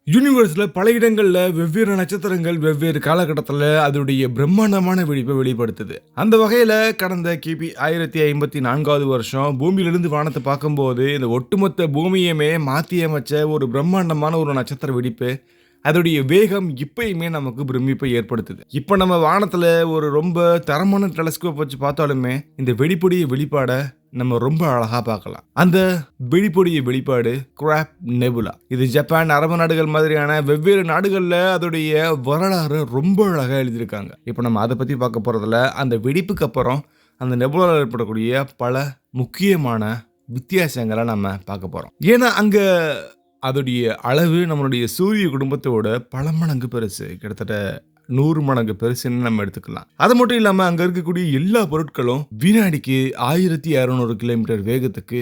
யூனிவர்ஸ்ல பல இடங்கள்ல வெவ்வேறு நட்சத்திரங்கள் வெவ்வேறு காலகட்டத்தில் அதோடைய பிரம்மாண்டமான வெடிப்பை வெளிப்படுத்துது. அந்த வகையில கடந்த கிபி 1054வது வருஷம் பூமியிலிருந்து வானத்தை பார்க்கும்போது இந்த ஒட்டுமொத்த பூமியுமே மாத்தி அமைச்ச ஒரு பிரம்மாண்டமான ஒரு நட்சத்திர வெடிப்பு அதோடைய வேகம் இப்பயுமே நமக்கு பிரமிப்பை ஏற்படுத்துது. இப்ப நம்ம வானத்துல ஒரு ரொம்ப தரமான டெலஸ்கோப் வச்சு பார்த்தாலுமே இந்த வெடிப்புடைய வெளிப்பாட நம்ம ரொம்ப அழகா பார்க்கலாம். அந்த வெடிப்புடைய வெளிப்பாடு கிராப் நெபுலா. இது ஜப்பான், அரபு நாடுகள் மாதிரியான வெவ்வேறு நாடுகள்ல அதோடைய வரலாறு ரொம்ப அழகா எழுதியிருக்காங்க. இப்ப நம்ம அதை பத்தி பார்க்க போறதுல அந்த வெடிப்புக்கு அப்புறம் அந்த நெபுலாவில் ஏற்படக்கூடிய பல முக்கியமான வித்தியாசங்களை நம்ம பார்க்க போறோம். ஏன்னா அங்க அதோடைய அளவு நம்மளுடைய சூரிய குடும்பத்தோட பல மடங்கு பெருசு. கிட்டத்தட்ட 100 மடங்கு பெருசுன்னு நம்ம எடுத்துக்கலாம். அது மட்டும் இல்லாம அங்க இருக்கக்கூடிய எல்லா பொருட்களும் வினாடிக்கு 1600 கிலோமீட்டர் வேகத்துக்கு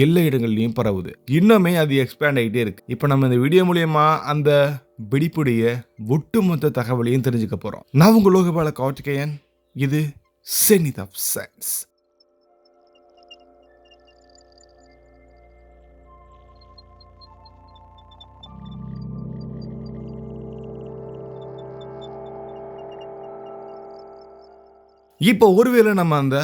எல்லா இடங்கள்லயும் பரவுது. இன்னுமே அது எக்ஸ்பேண்ட் ஆகிட்டே இருக்கு. இப்ப நம்ம இந்த வீடியோ மூலியமா அந்த வெடிப்புடைய ஒட்டுமொத்த தகவலையும் தெரிஞ்சுக்க போறோம். நான் உங்க லோகபால கார்த்திகேயன். இது செனித் ஆஃப் சயின்ஸ். இப்போ ஒருவேளை நம்ம அந்த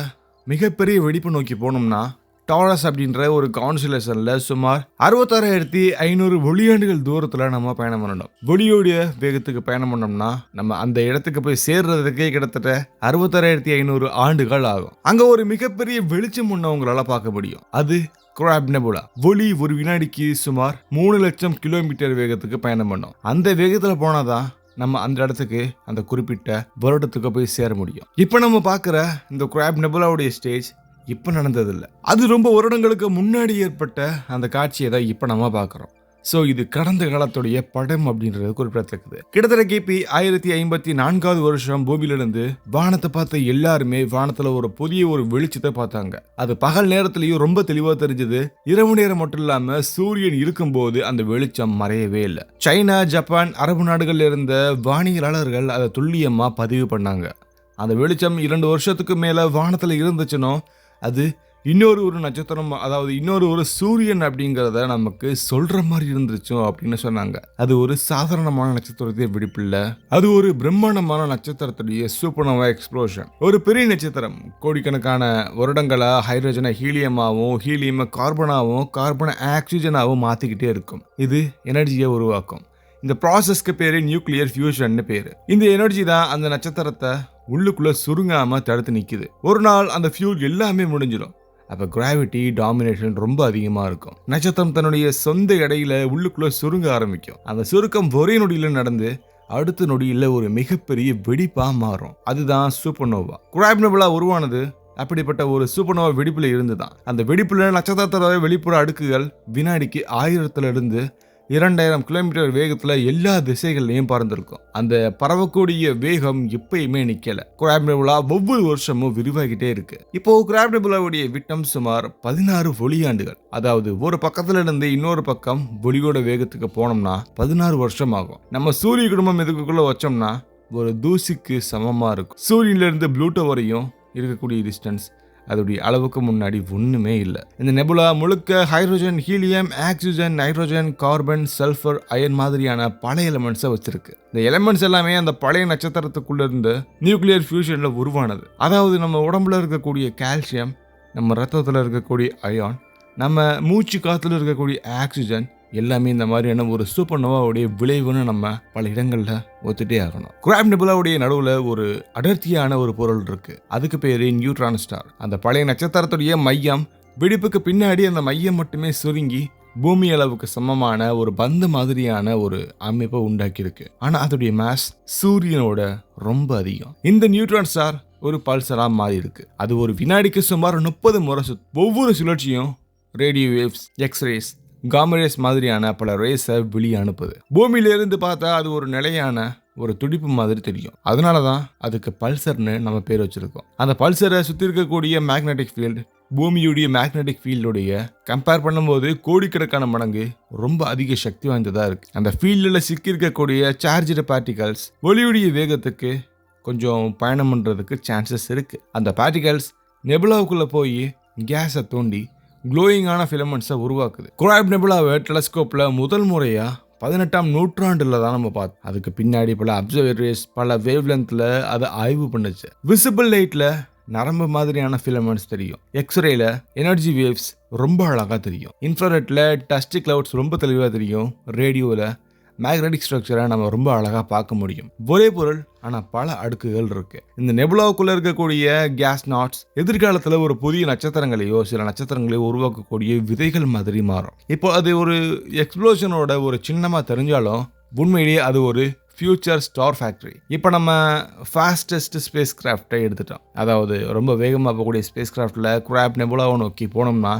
மிகப்பெரிய வெடிப்பு நோக்கி போனோம்னா டாரஸ் அப்படின்ற ஒரு கான்ஸ்டலேஷன்ல சுமார் 66,500 ஒளியாண்டுகள் தூரத்துல நம்ம பயணம் பண்ணணும். ஒளியோடைய வேகத்துக்கு பயணம் பண்ணோம்னா நம்ம அந்த இடத்துக்கு போய் சேர்றதுக்கே கிட்டத்தட்ட 66,500 ஆண்டுகள் ஆகும். அங்க ஒரு மிகப்பெரிய வெளிச்சம் ஒண்ணு உங்களால பார்க்க முடியும். அது கிராப் நெபுலா. ஒளி ஒரு வினாடிக்கு சுமார் 3 லட்சம் கிலோமீட்டர் வேகத்துக்கு பயணம் பண்ணும். அந்த வேகத்துல போனாதான் நம்ம அந்த இடத்துக்கு அந்த குறிப்பிட்ட வருடத்துக்கு போய் சேர முடியும். இப்ப நம்ம பார்க்குற இந்த கிராப் நெபுலாவுடைய ஸ்டேஜ் இப்ப நடந்ததில்லை. அது ரொம்ப வருடங்களுக்கு முன்னாடி ஏற்பட்ட அந்த காட்சியை தான் இப்ப நம்ம பார்க்குறோம். ஸோ இது கடந்த காலத்துடைய படம் அப்படின்றது குறிப்பிடத்தக்கது. கிட்டத்தட்ட கிபி 1054வது வருஷம் பூமியிலிருந்து வானத்தை பார்த்த எல்லாருமே வானத்துல ஒரு புதிய ஒரு வெளிச்சத்தை பார்த்தாங்க. அது பகல் நேரத்திலையும் ரொம்ப தெளிவா தெரிஞ்சது. இரவு நேரம் மட்டும் இல்லாம சூரியன் இருக்கும்போது அந்த வெளிச்சம் மறையவே இல்லை. சைனா, ஜப்பான், அரபு நாடுகள்ல இருந்த வானியலாளர்கள் அதை துல்லியமா பதிவு பண்ணாங்க. அந்த வெளிச்சம் 2 வருஷத்துக்கு மேல வானத்துல இருந்துச்சுன்னா அது இன்னொரு ஒரு நட்சத்திரம், அதாவது இன்னொரு ஒரு சூரியன் அப்படிங்கிறத நமக்கு சொல்ற மாதிரி இருந்துச்சோ அப்படின்னு சொன்னாங்க. அது ஒரு சாதாரணமான நட்சத்திரத்தை வெடிப்பு இல்ல, அது ஒரு பிரம்மாண்டமான நட்சத்திரத்துடைய சூப்பர்னோவா எக்ஸ்ப்ளோஷன். ஒரு பெரிய நட்சத்திரம் கோடிக்கணக்கான வருடங்களா ஹைட்ரஜனை ஹீலியமாவும், ஹீலியம் கார்பனாவும், கார்பனை ஆக்சிஜனாவும் மாத்திக்கிட்டே இருக்கும். இது எனர்ஜியை உருவாக்கும். இந்த ப்ராசஸ்க்கு பேரு நியூக்ளியர் ஃபியூஷன் பேரு. இந்த எனர்ஜி தான் அந்த நட்சத்திரத்தை உள்ளுக்குள்ள சுருங்காம தடுத்து நிக்குது. ஒரு நாள் அந்த ஃபியூல் எல்லாமே முடிஞ்சிடும். அப்ப கிராவிட்டி டாமினேஷன் ரொம்ப அதிகமா இருக்கும். நட்சத்திரம் தன்னுடைய சொந்த எடையில உள்ளுக்குள்ள சுருங்க ஆரம்பிக்கும். அந்த சுருக்கம் ஒரே நொடியில நடந்து அடுத்த நொடியில ஒரு மிகப்பெரிய வெடிப்பா மாறும். அதுதான் சூப்பர்னோவா. கிராப் நெபுலா உருவானது அப்படிப்பட்ட ஒரு சூப்பர்னோவா வெடிப்புல இருந்துதான். அந்த வெடிப்புல நட்சத்திரத்தோட வெளிப்புற அடுக்குகள் வினாடிக்கு 1000 இருந்து 2000 கிலோமீட்டர் வேகத்துல எல்லா திசைகள்லையும் பறந்திருக்கும். அந்த பரவக்கூடிய வேகம் எப்பயுமே நிக்கல. கிராப் நெபுலா ஒவ்வொரு வருஷமும் விரிவாகிட்டே இருக்கு. இப்போ கிராப் நெபுலாவுடைய விட்டம் சுமார் 16 ஒளியாண்டுகள். அதாவது ஒரு பக்கத்துல இருந்து இன்னொரு பக்கம் ஒளியோட வேகத்துக்கு போனோம்னா 16 வருஷம் ஆகும். நம்ம சூரிய குடும்பம் இதுக்குள்ள வச்சோம்னா ஒரு தூசிக்கு சமமா இருக்கும். சூரியன்ல இருந்து ப்ளூட்டோ வரையும் இருக்கக்கூடிய டிஸ்டன்ஸ் அதோடைய அளவுக்கு முன்னாடி ஒண்ணுமே இல்லை. இந்த நெபுலா முழுக்க hydrogen, helium, oxygen, nitrogen, carbon, sulphur, iron மாதிரியான பல எலிமெண்ட்ஸை வச்சிருக்கு. இந்த எலிமெண்ட்ஸ் எல்லாமே அந்த பழைய நட்சத்திரத்துக்குள்ள இருந்து நியூக்ளியர் ஃபியூஷன்ல உருவானது. அதாவது நம்ம உடம்புல இருக்கக்கூடிய கால்சியம், நம்ம ரத்தத்துல இருக்கக்கூடிய அயான், நம்ம மூச்சு காத்துல இருக்கக்கூடிய ஆக்சிஜன் எல்லாமே இந்த மாதிரியான ஒரு சூப்பர்னோவாவுடைய விளைவுன்னு நம்ம பல இடங்கள்ல ஒத்துட்டே ஆகணும். கிராப் நெபுலாவுடைய நடுவுல ஒரு அடர்த்தியான ஒரு பொருள் இருக்கு. அதுக்கு பேரு நியூட்ரான் ஸ்டார். அந்த பழைய நட்சத்திரத்துடைய மையம் வெடிப்புக்கு பின்னாடி அந்த மையம் மட்டுமே சுருங்கி பூமி அளவுக்கு சமமான ஒரு பந்து மாதிரியான ஒரு அமைப்பை உண்டாக்கி இருக்கு. ஆனா அதோடைய மாஸ் சூரியனோட ரொம்ப அதிகம். இந்த நியூட்ரான் ஸ்டார் ஒரு பல்சரா மாறி இருக்கு. அது ஒரு வினாடிக்கு சுமார் 30 முறை ஒவ்வொரு சுழற்சியும் ரேடியோ வேவ்ஸ், எக்ஸ்ரேஸ், காமரேஸ் மாதிரியான பல ரேஸை வெளியே அனுப்புது. பூமியிலிருந்து பார்த்தா அது ஒரு நிலையான ஒரு துடிப்பு மாதிரி தெரியும். அதனாலதான் அதுக்கு பல்சர்னு நம்ம பேர் வச்சிருக்கோம். அந்த பல்சரை சுத்தி இருக்கக்கூடிய மேக்னெட்டிக் ஃபீல்டு பூமியுடைய மேக்னெட்டிக் ஃபீல்டுடைய கம்பேர் பண்ணும்போது கோடிக்கணக்கான மடங்கு ரொம்ப அதிக சக்தி வாய்ந்ததா இருக்கு. அந்த ஃபீல்டில் சிக்கி இருக்கக்கூடிய சார்ஜ்டு பார்ட்டிகல்ஸ் ஒளியுடைய வேகத்துக்கு கொஞ்சம் பயணம் பண்றதுக்கு சான்சஸ் இருக்கு. அந்த பார்ட்டிகல்ஸ் நெபுலாவுக்குள்ள போய் கேஸை தோண்டி க்ளோயிங்கான ஃபிலமெண்ட்ஸை உருவாக்குது. கிராப் நெபுலாவை டெலஸ்கோப்ல முதல் முறையா 18ஆம் நூற்றாண்டுல தான் நம்ம பார்த்தோம். அதுக்கு பின்னாடி பல அப்சர்வேட்டரிஸ் பல வேவ் லென்த்ல அதை ஆய்வு பண்ணுச்சு. விசிபிள் லைட்ல நரம்பு மாதிரியான ஃபிலமெண்ட்ஸ் தெரியும். எக்ஸ்ரேல எனர்ஜி வேவ்ஸ் ரொம்ப அழகா தெரியும். இன்ஃப்ராரெட்ல டஸ்ட் கிளவுட்ஸ் ரொம்ப தெளிவாக தெரியும். ரேடியோவில் மேக்னெட்டிக் ஸ்ட்ரக்சரை நம்ம ரொம்ப அழகாக பார்க்க முடியும். ஒரே பொருள் ஆனால் பல அடுக்குகள் இருக்கு. இந்த நெபுலாவுக்குள்ள இருக்கக்கூடிய கேஸ் நாட்ஸ் எதிர்காலத்தில் ஒரு புதிய நட்சத்திரங்களையோ சில நட்சத்திரங்களையோ உருவாக்கக்கூடிய விதைகள் மாதிரி மாறும். இப்போ அது ஒரு எக்ஸ்ப்ளோஷனோட ஒரு சின்னமாக தெரிஞ்சாலும் உண்மையிலேயே அது ஒரு ஃபியூச்சர் ஸ்டார் ஃபேக்டரி. இப்போ நம்ம ஃபாஸ்டஸ்ட் ஸ்பேஸ் கிராஃப்டை எடுத்துட்டோம். அதாவது ரொம்ப வேகமாக போகக்கூடிய ஸ்பேஸ் கிராஃப்டில் கிராப் நெபுலாவை நோக்கி போனோம்னா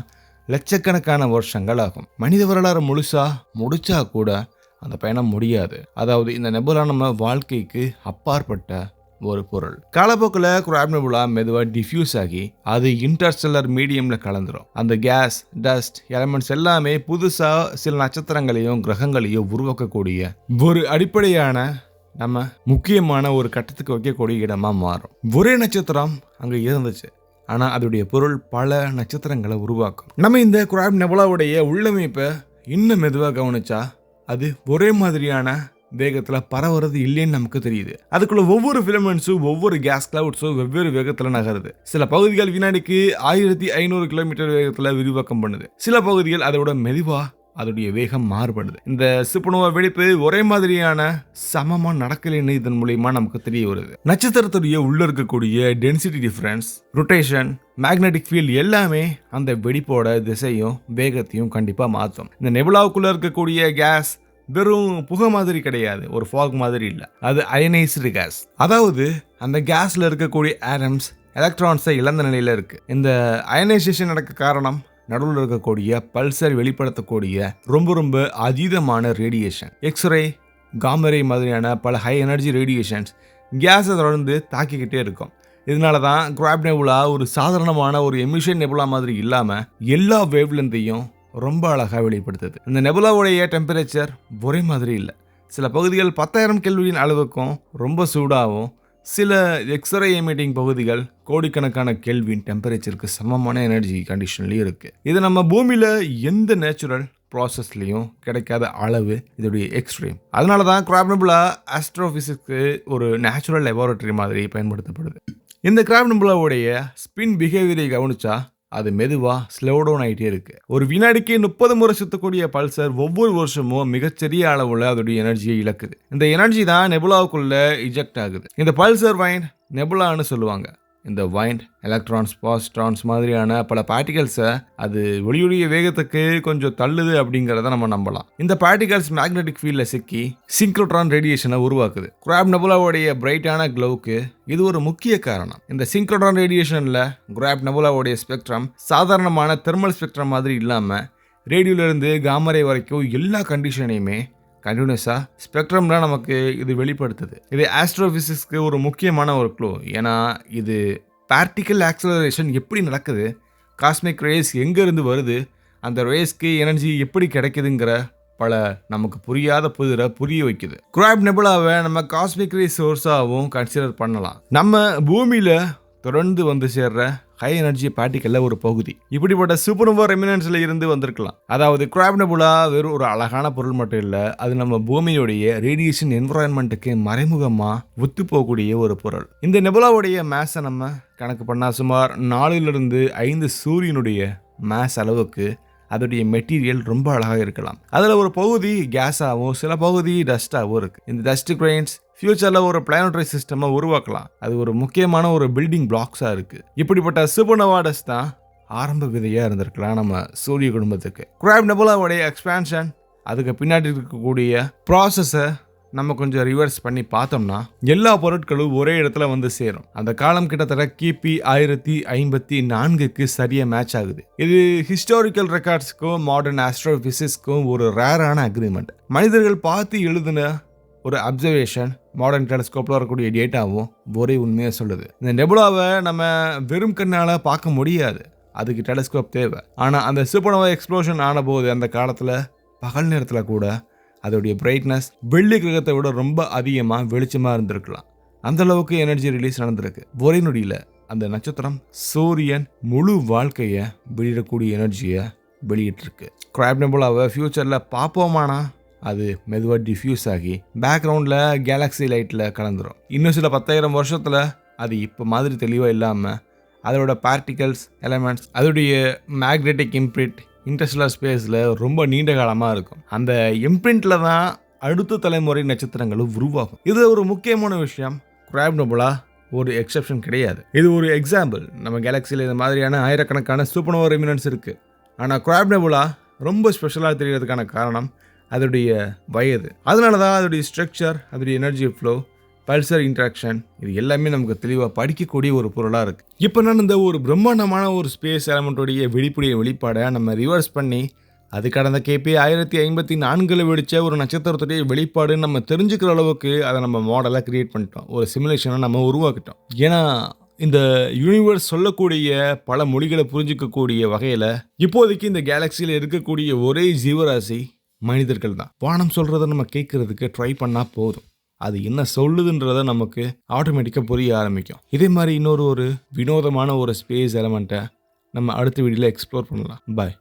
லட்சக்கணக்கான வருஷங்கள் ஆகும். மனித வரலாறு முழுசா முடிச்சா கூட அந்த பயணம் முடியாது. அதாவது இந்த நெபுலா நம்ம வாழ்க்கைக்கு அப்பாற்பட்ட ஒரு பொருள். காலப்போக்கில் கிராப் நெபுலா மெதுவாக டிஃப்யூஸ் ஆகி அது இன்டர்ஸ்டெல்லர் மீடியம்ல கலந்துரும். அந்த கேஸ், டஸ்ட், எலமெண்ட்ஸ் எல்லாமே புதுசா சில நட்சத்திரங்களையும் கிரகங்களையும் உருவாக்கக்கூடிய ஒரு அடிப்படையான நம்ம முக்கியமான ஒரு கட்டத்துக்கு வைக்கக்கூடிய இடமா மாறும். ஒரே நட்சத்திரம் அங்க இருந்துச்சு, ஆனா அதோடைய பொருள் பல நட்சத்திரங்களை உருவாக்கும். நம்ம இந்த கிராப் நெபுலாவுடைய உள்ளமைப்பை இன்னும் மெதுவாக கவனிச்சா அது ஒரே மாதிரியான வேகத்தில் பரவுறது இல்லைன்னு நமக்கு தெரியுது. அதுக்குள்ள ஒவ்வொரு ஃபிலமெண்ட்ஸும் ஒவ்வொரு கேஸ் கிளவுட்ஸும் வெவ்வேறு வேகத்தில் நகருது. சில பகுதிகள் வினாடிக்கு 1500 கிலோமீட்டர் வேகத்தில் விரிவாக்கம் பண்ணுது. சில பகுதிகள் அதோட மெதுவா அதோடைய வேகம் மாறுபடுது. இந்த சூப்பர்னோவா வெடிப்பு ஒரே மாதிரியான சமமா நடக்கலைன்னு இதன் மூலியமா நமக்கு தெரிய வருது. நட்சத்திரத்துடைய உள்ள இருக்கக்கூடிய density difference, rotation, magnetic field எல்லாமே அந்த வெடிப்போட திசையும் வேகத்தையும் கண்டிப்பா மாற்றும். இந்த நெபுலாவுக்குள்ள இருக்கக்கூடிய கேஸ் வெறும் புகை மாதிரி கிடையாது, ஒரு ஃபாக் மாதிரி இல்லை. அது அயனைஸ்டு கேஸ். அதாவது அந்த கேஸ்ல இருக்கக்கூடிய ஆட்டம்ஸ் எலக்ட்ரான்ஸை இழந்த நிலையில இருக்கு. இந்த அயனைசேஷன் நடக்க காரணம் நடுவில் இருக்கக்கூடிய பல்சர் வெளிப்படுத்தக்கூடிய ரொம்ப அதீதமான ரேடியேஷன். எக்ஸ்ரே, காமரே மாதிரியான பல ஹை எனர்ஜி ரேடியேஷன்ஸ் கேஸை தொடர்ந்து தாக்கிக்கிட்டே இருக்கும். இதனால தான் கிராப் நெபுலா ஒரு சாதாரணமான ஒரு எமிஷன் நெபுலா மாதிரி இல்லாமல் எல்லா வேவ்லெந்தையும் ரொம்ப அழகாக வெளிப்படுத்துது. இந்த நெபுலாவுடைய டெம்பரேச்சர் ஒரே மாதிரி இல்லை. சில பகுதிகள் 10,000 கெல்வின் அளவுக்கும் ரொம்ப சூடாகவும், சில எக்ஸ்ரே எமிட்டிங் பகுதிகள் கோடிக்கணக்கான கெல்வின் டெம்பரேச்சருக்கு சமமான எனர்ஜி கண்டிஷன்லையும் இருக்குது. இது நம்ம பூமியில் எந்த நேச்சுரல் ப்ராசஸ்லையும் கிடைக்காத அளவு இதோடைய எக்ஸ்ட்ரீம். அதனால தான் கிராப் நெபுலா ஆஸ்ட்ரோஃபிசிக்ஸ்க்கு ஒரு நேச்சுரல் லெபார்டரி மாதிரி பயன்படுத்தப்படுது. இந்த கிராப் நெபுலாவுடைய ஸ்பின் பிஹேவியரை கவனிச்சா அது மெதுவா ஸ்லோ டவுன் ஆகிட்டே இருக்கு. ஒரு வினாடிக்கு 30 முறை சுத்தக்கூடிய பல்சர் ஒவ்வொரு வருஷமும் மிகச்சிறிய அளவுல அதோடைய எனர்ஜியை இழக்குது. இந்த எனர்ஜி தான் நெபுலாவுக்குள்ள இஜெக்ட் ஆகுது. இந்த பல்சர் வைண்ட் நெபுலான்னு சொல்லுவாங்க. இந்த வைண்ட் எலக்ட்ரான்ஸ், பாசிட்ரான்ஸ் மாதிரியான பல பார்ட்டிகல்ஸை அது ஒளியுடைய வேகத்துக்கு கொஞ்சம் தள்ளுது அப்படிங்கிறத நம்ம நம்பலாம். இந்த பார்ட்டிகல்ஸ் மேக்னெட்டிக் ஃபீல்டில் சிக்கி சிங்க்ரோட்ரான் ரேடியேஷனை உருவாக்குது. கிராப் நெபுலாவுடைய பிரைட்டான க்ளோவுக்கு இது ஒரு முக்கிய காரணம். இந்த சிங்க்ரோட்ரான் ரேடியேஷனில் கிராப் நெபுலாவுடைய ஸ்பெக்ட்ரம் சாதாரணமான தெர்மல் ஸ்பெக்ட்ரம் மாதிரி இல்லாமல் ரேடியோலேருந்து காமரே வரைக்கும் எல்லா கண்டிஷனையுமே கண்டினியூஸாக ஸ்பெக்ட்ரமில் நமக்கு இது வெளிப்படுத்துது. இது ஆஸ்ட்ரோஃபிசிக்ஸ்க்கு ஒரு முக்கியமான ஒரு க்ளூ. ஏன்னா இது பார்ட்டிக்கல் ஆக்சலரேஷன் எப்படி நடக்குது, காஸ்மிக் ரேஸ் எங்கேருந்து வருது, அந்த ரேஸ்க்கு எனர்ஜி எப்படி கிடைக்குதுங்கிற பல நமக்கு புரியாத புதிரை புரிய வைக்குது. கிராப் நெபுலாவை நம்ம காஸ்மிக் ரே சோர்ஸாகவும் கன்சிடர் பண்ணலாம். நம்ம பூமியில் தொடர்ந்து வந்து சேர்ற ஹை எனர்ஜி பார்ட்டிக்கல்ல ஒரு பகுதி. இப்படிப்பட்ட சூப்பர்னோவா ரெமினன்ஸ்ல இருந்து வந்திருக்கலாம். அதாவது கிராப் நெபுலா வெறும் ஒரு அழகான பொருள் மட்டும் இல்லை, அது நம்ம பூமியுடைய ரேடியேஷன் என்விரான்மெண்ட்டுக்கு மறைமுகமா ஒத்து போகக்கூடிய ஒரு பொருள். இந்த நெபுலாவுடைய மேஸை நம்ம கணக்கு பண்ணா சுமார் 4 to 5 சூரியனுடைய மேஸ் அளவுக்கு அதோடைய மெட்டீரியல் ரொம்ப அழகாக இருக்கலாம். அதில் ஒரு பகுதி கேஸாகவும் சில பகுதி டஸ்டாகவும் இருக்குது. இந்த டஸ்ட் கிரெயின்ஸ் ஃபியூச்சரில் ஒரு பிளானட்டரி சிஸ்டமை உருவாக்கலாம். அது ஒரு முக்கியமான ஒரு பில்டிங் பிளாக்ஸாக இருக்குது. இப்படிப்பட்ட சூப்பர்னோவா டஸ்ட் தான் ஆரம்ப விதையாக இருந்திருக்கலாம் நம்ம சூரிய குடும்பத்துக்கு. கிராப் நெபுலாவுடைய எக்ஸ்பான்ஷன், அதுக்கு பின்னாடி இருக்கக்கூடிய ப்ராசஸை நம்ம கொஞ்சம் ரிவர்ஸ் பண்ணி பார்த்தோம்னா எல்லா பொருட்களும் ஒரே இடத்துல வந்து சேரும். அந்த காலம் கிட்டத்தட்ட கிபி 1054க்கு சரியா மேட்ச் ஆகுது. இது ஹிஸ்டாரிக்கல் ரெக்கார்ட்ஸ்க்கும் மாடர்ன் ஆஸ்ட்ரோபிசிக்ஸ்க்கும் ஒரு ரேரான அக்ரிமெண்ட். மனிதர்கள் பார்த்து எழுதின ஒரு அப்சர்வேஷன் மாடர்ன் டெலிஸ்கோப்பில் வரக்கூடிய டேட்டாவும் ஒரே உண்மையாக சொல்லுது. இந்த நெபுலாவை நம்ம வெறும் கண்ணால் பார்க்க முடியாது, அதுக்கு டெலிஸ்கோப் தேவை. ஆனால் அந்த சூப்பர்னோவா எக்ஸ்ப்ளோஷன் ஆன போது அந்த காலத்தில் பகல் நேரத்தில் கூட அதோடைய பிரைட்னஸ் வெள்ளி கிரகத்தை விட ரொம்ப அதிகமாக வெளிச்சமாக இருந்திருக்கலாம். அந்த அளவுக்கு எனர்ஜி ரிலீஸ் நடந்திருக்கு. ஒரே நொடியில் அந்த நட்சத்திரம் சூரியன் முழு வாழ்க்கையை வெளியிடக்கூடிய எனர்ஜியை வெளியிட்டிருக்கு. கிராப் நெபுலாவை ஃபியூச்சரில் பார்ப்போமானா அது மெதுவாக டிஃப்யூஸ் ஆகி பேக்ரவுண்டில் கேலக்ஸி லைட்டில் கலந்துரும். இன்னும் சில 10,000 வருஷத்தில் அது இப்போ மாதிரி தெளிவாக இல்லாமல் அதோட பார்ட்டிகல்ஸ், எலமெண்ட்ஸ், அதோடைய மேக்னெட்டிக் இம்ப்ரிண்ட் இன்டர்ஸ்டெல்லார் ஸ்பேஸில் ரொம்ப நீண்ட காலமாக இருக்கும். அந்த இம்ப்ரிண்ட்டில் தான் அடுத்த தலைமுறை நட்சத்திரங்களும் உருவாகும். இது ஒரு முக்கியமான விஷயம். கிராப் நெபுலா ஒரு எக்ஸெப்ஷன் கிடையாது. இது ஒரு எக்ஸாம்பிள். நம்ம கேலக்சியில் இந்த மாதிரியான ஆயிரக்கணக்கான சூப்பர்னோவா ரெமினன்ஸ் இருக்குது. ஆனால் கிராப் நெபுலா ரொம்ப ஸ்பெஷலாக தெரியறதுக்கான காரணம் அதோடைய வயது. அதனால தான் அதோடைய ஸ்ட்ரக்சர், அதோடைய எனர்ஜி ஃப்ளோ, பல்சர் இன்ட்ராக்ஷன் இது எல்லாமே நமக்கு தெளிவாக படிக்கக்கூடிய ஒரு பொருளாக இருக்குது. இப்போ நான் இந்த ஒரு பிரம்மாண்டமான ஒரு ஸ்பேஸ் எலமெண்ட்டோடைய வெளிப்பாடை நம்ம ரிவர்ஸ் பண்ணி அது கடந்த KP 1054 வெடித்த ஒரு நட்சத்திரத்துடைய வெளிப்பாடு நம்ம தெரிஞ்சுக்கிற அளவுக்கு அதை நம்ம மாடலாக கிரியேட் பண்ணிட்டோம். ஒரு சிமுலேஷனை நம்ம உருவாக்கிட்டோம். ஏன்னா இந்த யூனிவர்ஸ் சொல்லக்கூடிய பல மொழிகளை புரிஞ்சிக்கக்கூடிய வகையில் இப்போதைக்கு இந்த கேலக்சியில் இருக்கக்கூடிய ஒரே ஜீவராசி மனிதர்கள் தான். வானம் சொல்கிறத நம்ம கேட்கறதுக்கு ட்ரை பண்ணால் போதும். அது என்ன சொல்லுதுன்றதை நமக்கு ஆட்டோமேட்டிக்காக புரிய ஆரம்பிக்கும். இதே மாதிரி இன்னொரு வினோதமான ஒரு ஸ்பேஸ் எலமெண்ட்டை நம்ம அடுத்த வீடியோவில் எக்ஸ்ப்ளோர் பண்ணலாம். பாய்.